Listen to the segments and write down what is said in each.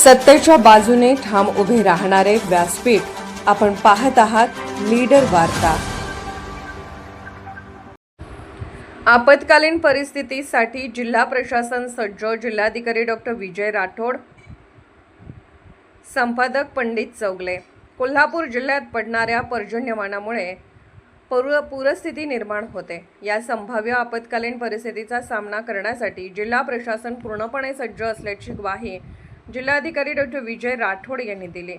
सत्तेच्या बाजूने ठाम उभे राहणारे व्यासपीठ आपण पाहत आहात लीडर वार्ता। आपत्कालीन परिस्थितीसाठी जिल्हा प्रशासन सज्ज। जिल्हाधिकारी डॉक्टर विजय राठोड, संपादक पंडित चौगले। कोल्हापूर जिल्ह्यात पडणाऱ्या पर्जन्यमानामुळे पूरस्थिती निर्माण होते। या संभाव्य आपत्कालीन परिस्थितीचा सामना करण्यासाठी जिल्हा प्रशासन पूर्णपणे सज्ज असल्याची ग्वाही जिल्हाधिकारी डॉक्टर विजय राठोड यांनी दिली।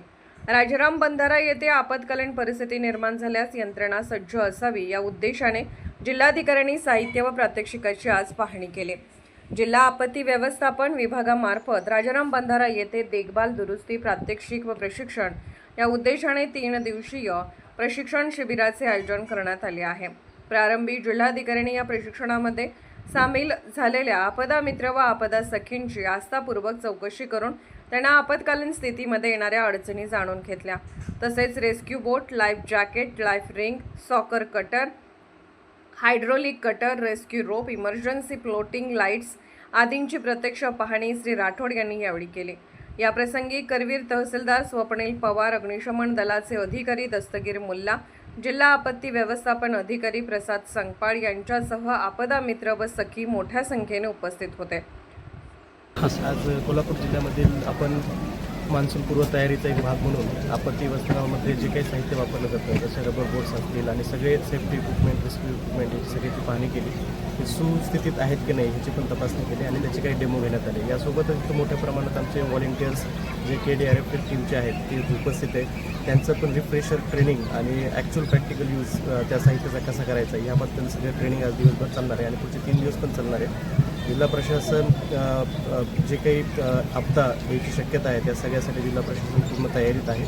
राजाराम बंधारा येथे आपत्कालीन परिस्थिती निर्माण झाल्यास यंत्रणा सज्ज असावी या उद्देशाने जिल्हाधिकाऱ्यांनी साहित्य व प्रात्यक्षिकाची आज पाहणी केली। जिल्हा आपत्ती व्यवस्थापन विभागामार्फत राजाराम बंधारा येथे देखभाल, दुरुस्ती, प्रात्यक्षिक व प्रशिक्षण या उद्देशाने 3 दिवसीय प्रशिक्षण शिबिराचे आयोजन करण्यात आले आहे। प्रारंभी जिल्हाधिकाऱ्यांनी या प्रशिक्षणामध्ये सामील झालेल्या आपदा मित्र व आपदा सखींची आस्थापूर्वक चौकशी करून त्यांना आपत्कालीन स्थितीमध्ये येणाऱ्या अडचणी जाणून घेतल्या। तसेच rescue boat, life jacket, life ring, सॉकर cutter, hydraulic cutter, rescue rope, emergency floating lights आदींची प्रत्यक्ष पाहणी श्री राठोड यांनी यावेळी केली। या प्रसंगी करवीर तहसीलदार स्वप्नील पवार, अग्निशमन दलाचे अधिकारी दस्तगीर मुल्ला, जिल्हा आपत्ती व्यवस्थापन अधिकारी प्रसाद संगपाळ यांच्यासह आपदा मित्र व सखी मोठ्या संख्येने उपस्थित होते। आज कोल्हापूर जिल्ह्यामधील आपण मान्सून पूर्व तयारीचा एक भाग म्हणून आपत्ती व्यवस्थापनामध्ये जे काही साहित्य वापरलं जातं, जसे रबर बोट्स असतील आणि सगळे सेफ्टी इक्विपमेंट, रेस्क्यू इक्विपमेंट याची सगळ्याची पाहणी केली। ते सुस्थितीत आहेत की नाही ह्याची पण तपासणी केली आणि त्याचे काही डेमो घेण्यात आले। यासोबतच इथं मोठ्या प्रमाणात आमचे व्हॉलेंटियर्स जे KDRF टीमचे आहेत ते उपस्थित आहेत। त्यांचं पण रिफ्रेशर ट्रेनिंग आणि ॲक्च्युअल प्रॅक्टिकल यूज त्या साहित्याचा कसा करायचा याबद्दल सगळं ट्रेनिंग आज दिवसभर चालणार आहे आणि पुढचे 3 दिवस पण चालणार आहे। जिल्हा प्रशासन जे काही आपदा याची शक्यता आहे त्या सगळ्यासाठी जिल्हा प्रशासन पूर्ण तयारीत आहे।